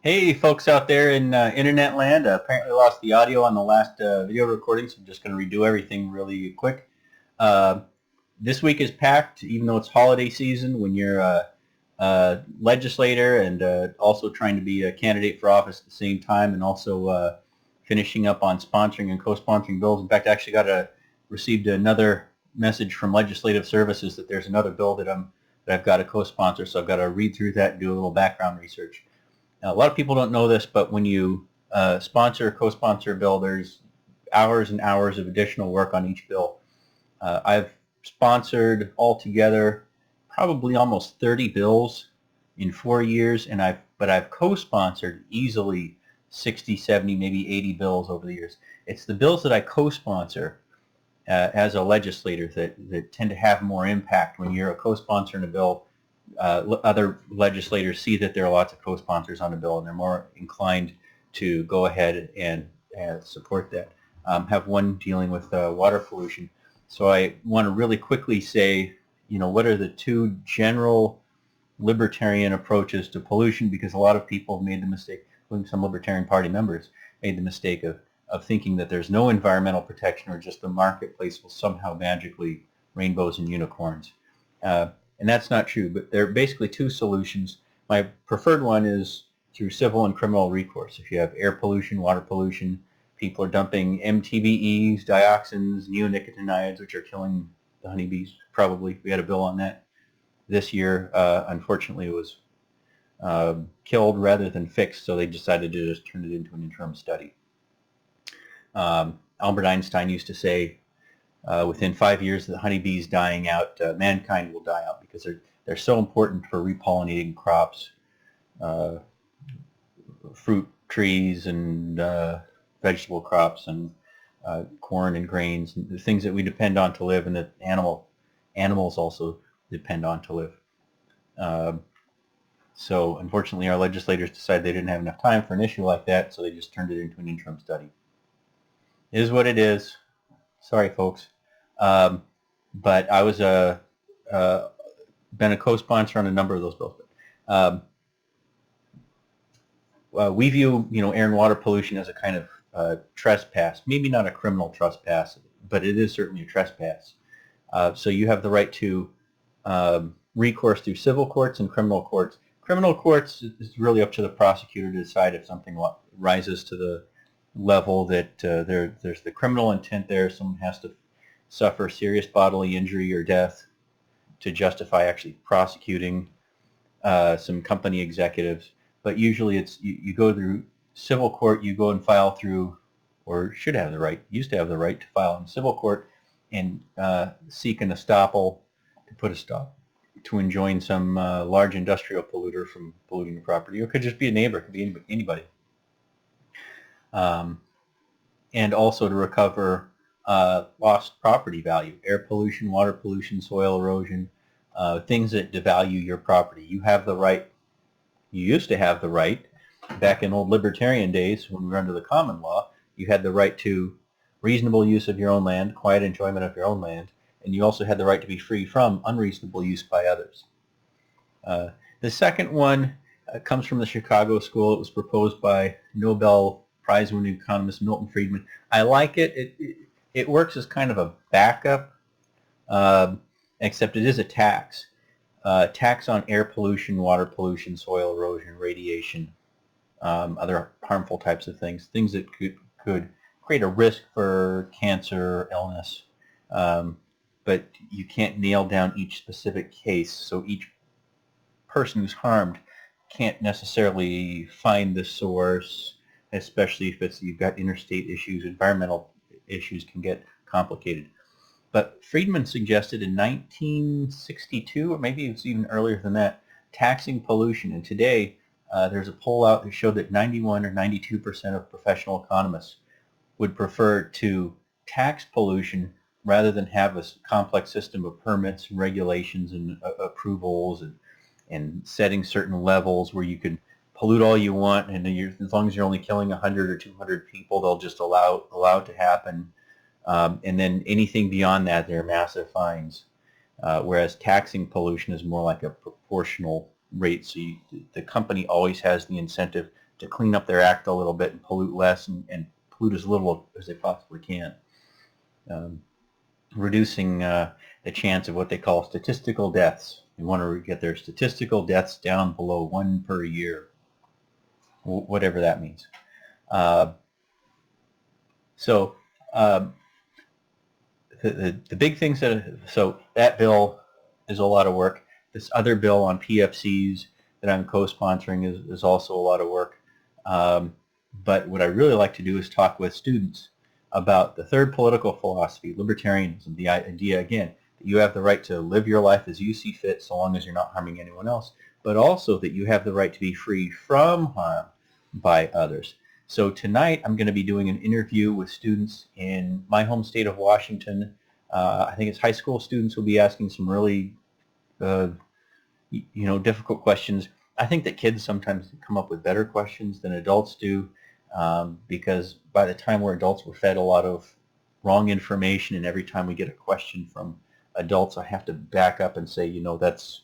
Hey, folks out there in internet land. Apparently lost the audio on the last video recording, so I'm just going to redo everything really quick. Uh, this week is packed, even though it's holiday season. When you're a legislator and also trying to be a candidate for office at the same time, and also finishing up on sponsoring and co-sponsoring bills. In fact, I actually received another message from Legislative Services that there's another bill that I've got to co-sponsor, so I've got to read through that and do a little background research. Now, a lot of people don't know this, but when you sponsor or co-sponsor a bill, there's hours and hours of additional work on each bill. I've sponsored altogether probably almost 30 bills in 4 years, but I've co-sponsored easily 60, 70, maybe 80 bills over the years. It's the bills that I co-sponsor as a legislator that tend to have more impact. When you're a co-sponsor in a bill, other legislators see that there are lots of co-sponsors on a bill, and they're more inclined to go ahead and support that. Have one dealing with water pollution. So I want to really quickly say, what are the two general libertarian approaches to pollution, because a lot of people have made the mistake, including some Libertarian Party members, made the mistake of thinking that there's no environmental protection, or just the marketplace will somehow magically rainbows and unicorns. And that's not true, but there are basically two solutions. My preferred one is through civil and criminal recourse. If you have air pollution, water pollution, people are dumping MTBEs, dioxins, neonicotinoids, which are killing the honeybees, probably. We had a bill on that this year. Unfortunately, it was killed rather than fixed, so they decided to just turn it into an interim study. Albert Einstein used to say, within 5 years of the honeybees dying out, mankind will die out, because they're so important for repollinating crops, fruit trees, and vegetable crops, and corn and grains, and the things that we depend on to live, and that animals also depend on to live. So unfortunately, our legislators decided they didn't have enough time for an issue like that, so they just turned it into an interim study. It is what it is. Sorry, folks. But I was been a co-sponsor on a number of those bills. We view, air and water pollution as a kind of trespass. Maybe not a criminal trespass, but it is certainly a trespass. So you have the right to recourse through civil courts and criminal courts. Criminal courts is really up to the prosecutor to decide if something rises to the level that there's the criminal intent there. Someone has to suffer serious bodily injury or death to justify actually prosecuting some company executives. But usually it's you go through civil court, you go and file through, or used to have the right to file in civil court and seek an estoppel to put a stop, to enjoin some large industrial polluter from polluting the property. Or it could just be a neighbor, it could be anybody. And also to recover lost property value, air pollution, water pollution, soil erosion, things that devalue your property. You have the right, you used to have the right, back in old libertarian days when we were under the common law, you had the right to reasonable use of your own land, quiet enjoyment of your own land, and you also had the right to be free from unreasonable use by others. The second one comes from the Chicago School. It was proposed by Nobel Prize-winning economist Milton Friedman. I like it. It works as kind of a backup, except it is a tax. Tax on air pollution, water pollution, soil erosion, radiation, other harmful types of things that could create a risk for cancer, illness. But you can't nail down each specific case, so each person who's harmed can't necessarily find the source, especially if you've got interstate issues. Environmental issues can get complicated. But Friedman suggested in 1962, or maybe it was even earlier than that, taxing pollution. And today, there's a poll out that showed that 91 or 92% of professional economists would prefer to tax pollution rather than have a complex system of permits and regulations and approvals and setting certain levels where you can pollute all you want, and as long as you're only killing 100 or 200 people, they'll just allow it to happen. And then anything beyond that, there are massive fines. Whereas taxing pollution is more like a proportional rate, so the company always has the incentive clean up their act a little bit and pollute less and pollute as little as they possibly can. Reducing the chance of what they call statistical deaths. They want to get their statistical deaths down below 1 per year, whatever that means. So the big things so that bill is a lot of work. This other bill on PFCs that I'm co-sponsoring is also a lot of work. But what I really like to do is talk with students about the third political philosophy, libertarianism, the idea, again, that you have the right to live your life as you see fit so long as you're not harming anyone else, but also that you have the right to be free from harm by others. So tonight I'm going to be doing an interview with students in my home state of Washington. I think it's high school students will be asking some really difficult questions. I think that kids sometimes come up with better questions than adults do, because by the time we're adults, we're fed a lot of wrong information, and every time we get a question from adults, I have to back up and say, that's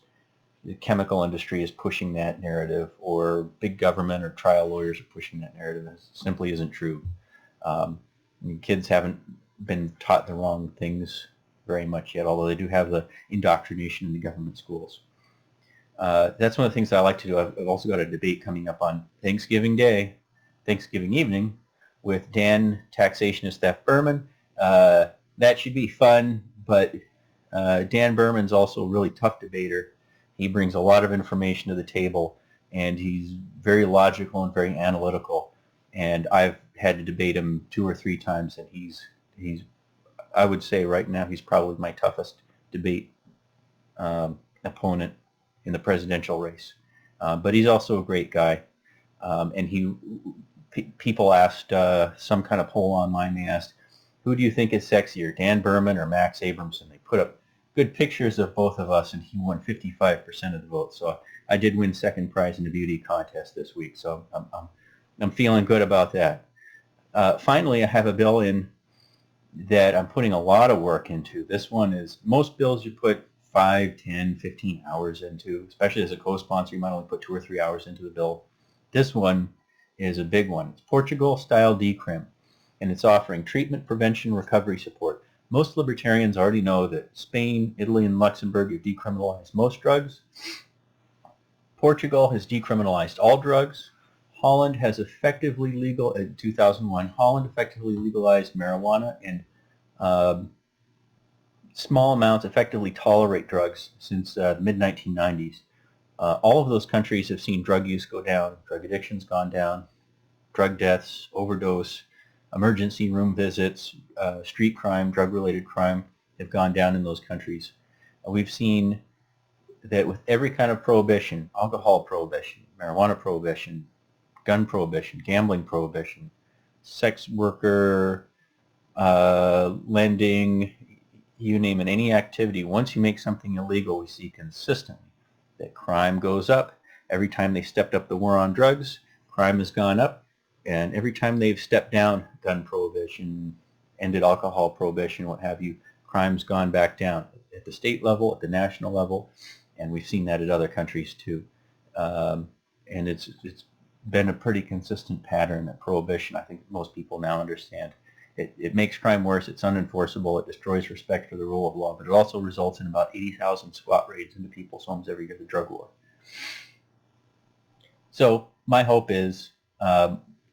the chemical industry is pushing that narrative, or big government or trial lawyers are pushing that narrative. It simply isn't true. Kids haven't been taught the wrong things very much yet, although they do have the indoctrination in the government schools. That's one of the things that I like to do. I've also got a debate coming up on Thanksgiving Day, Thanksgiving evening, with Dan Taxation Is Theft Behrman. That should be fun, but Dan Behrman's also a really tough debater. He brings a lot of information to the table, and he's very logical and very analytical. And I've had to debate him 2 or 3 times, and he's I would say right now he's probably my toughest debate opponent in the presidential race. But he's also a great guy. And people asked, some kind of poll online, they asked, who do you think is sexier, Dan Behrman or Max Abramson? They put up good pictures of both of us, and he won 55% of the vote. So I did win second prize in the beauty contest this week, so I'm feeling good about that. Finally, I have a bill in that I'm putting a lot of work into. This one is, most bills you put 5, 10, 15 hours into, especially as a co-sponsor, you might only put 2 or 3 hours into the bill. This one is a big one. It's Portugal-style decrim, and it's offering treatment, prevention, recovery support. Most libertarians already know that Spain, Italy, and Luxembourg have decriminalized most drugs. Portugal has decriminalized all drugs. Holland has effectively in 2001, Holland effectively legalized marijuana, and small amounts effectively tolerate drugs since the mid-1990s. All of those countries have seen drug use go down, drug addiction's gone down, drug deaths, overdose, emergency room visits, street crime, drug-related crime have gone down in those countries. We've seen that with every kind of prohibition, alcohol prohibition, marijuana prohibition, gun prohibition, gambling prohibition, sex worker, lending, you name it, any activity, once you make something illegal, we see consistently that crime goes up. Every time they stepped up the war on drugs, crime has gone up. And every time they've stepped down gun prohibition, ended alcohol prohibition, what have you, crime's gone back down at the state level, at the national level, and we've seen that at other countries too. And it's been a pretty consistent pattern at prohibition. I think most people now understand. It makes crime worse, it's unenforceable, it destroys respect for the rule of law, but it also results in about 80,000 SWAT raids into people's homes every year, the drug war. So my hope is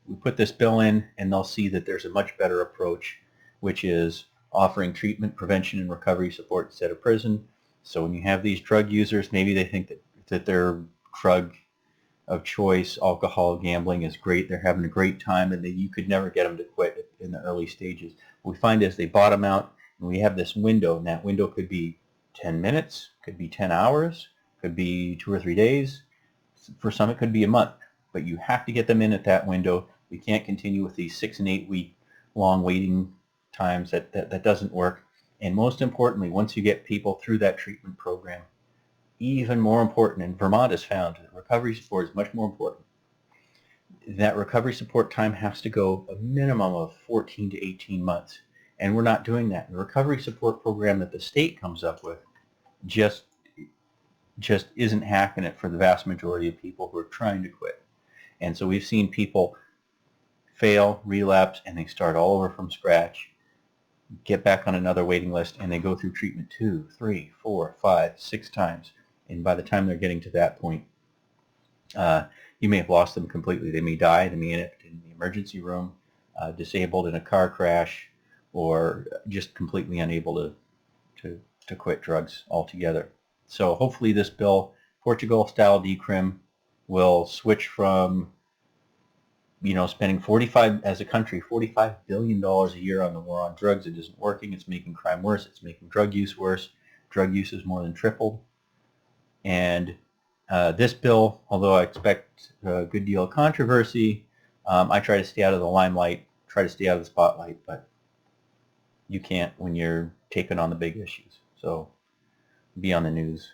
we put this bill in, and they'll see that there's a much better approach, which is offering treatment, prevention, and recovery support instead of prison. So when you have these drug users, maybe they think that their drug of choice, alcohol, gambling, is great. They're having a great time, and that you could never get them to quit in the early stages. What we find is they bottom out, and we have this window, and that window could be 10 minutes, could be 10 hours, could be 2 or 3 days. For some, it could be a month. But you have to get them in at that window. We can't continue with these 6 and 8 week long waiting times. That doesn't work. And most importantly, once you get people through that treatment program, even more important, and Vermont has found that recovery support is much more important. That recovery support time has to go a minimum of 14 to 18 months. And we're not doing that. The recovery support program that the state comes up with just isn't hacking it for the vast majority of people who are trying to quit. And so we've seen people fail, relapse, and they start all over from scratch, get back on another waiting list, and they go through treatment 2, 3, 4, 5, 6 times. And by the time they're getting to that point, you may have lost them completely. They may die. They may end up in the emergency room, disabled in a car crash, or just completely unable to quit drugs altogether. So hopefully this bill, Portugal-style decrim, will switch from spending as a country, $45 billion a year on the war on drugs. It isn't working. It's making crime worse. It's making drug use worse. Drug use has more than tripled. And this bill, although I expect a good deal of controversy, I try to stay out of the limelight, try to stay out of the spotlight, but you can't when you're taking on the big issues. So be on the news.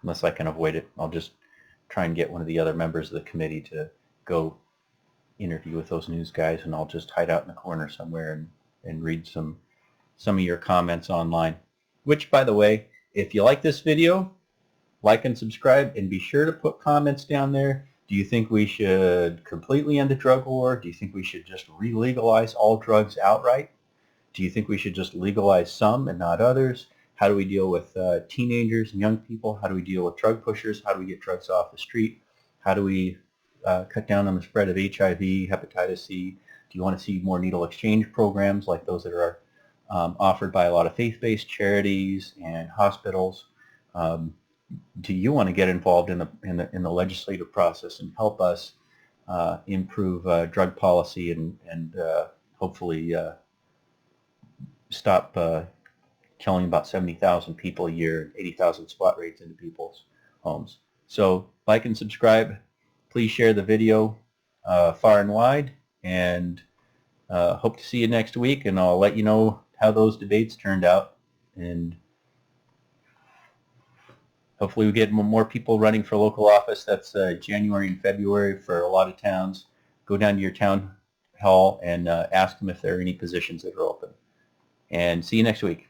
Unless I can avoid it, I'll just try and get one of the other members of the committee to go interview with those news guys, and I'll just hide out in the corner somewhere and read some of your comments online. Which, by the way, if you like this video, like and subscribe, and be sure to put comments down there. Do you think we should completely end the drug war? Do you think we should just re-legalize all drugs outright? Do you think we should just legalize some and not others? How do we deal with teenagers and young people? How do we deal with drug pushers? How do we get drugs off the street? How do we cut down on the spread of HIV, hepatitis C? Do you want to see more needle exchange programs like those that are offered by a lot of faith-based charities and hospitals? Do you want to get involved in the legislative process and help us improve drug policy and hopefully stop killing about 70,000 people a year, 80,000 spot rates into people's homes? So like and subscribe. Please share the video far and wide, and hope to see you next week, and I'll let you know how those debates turned out, and hopefully we get more people running for local office. That's January and February for a lot of towns. Go down to your town hall and ask them if there are any positions that are open. And see you next week.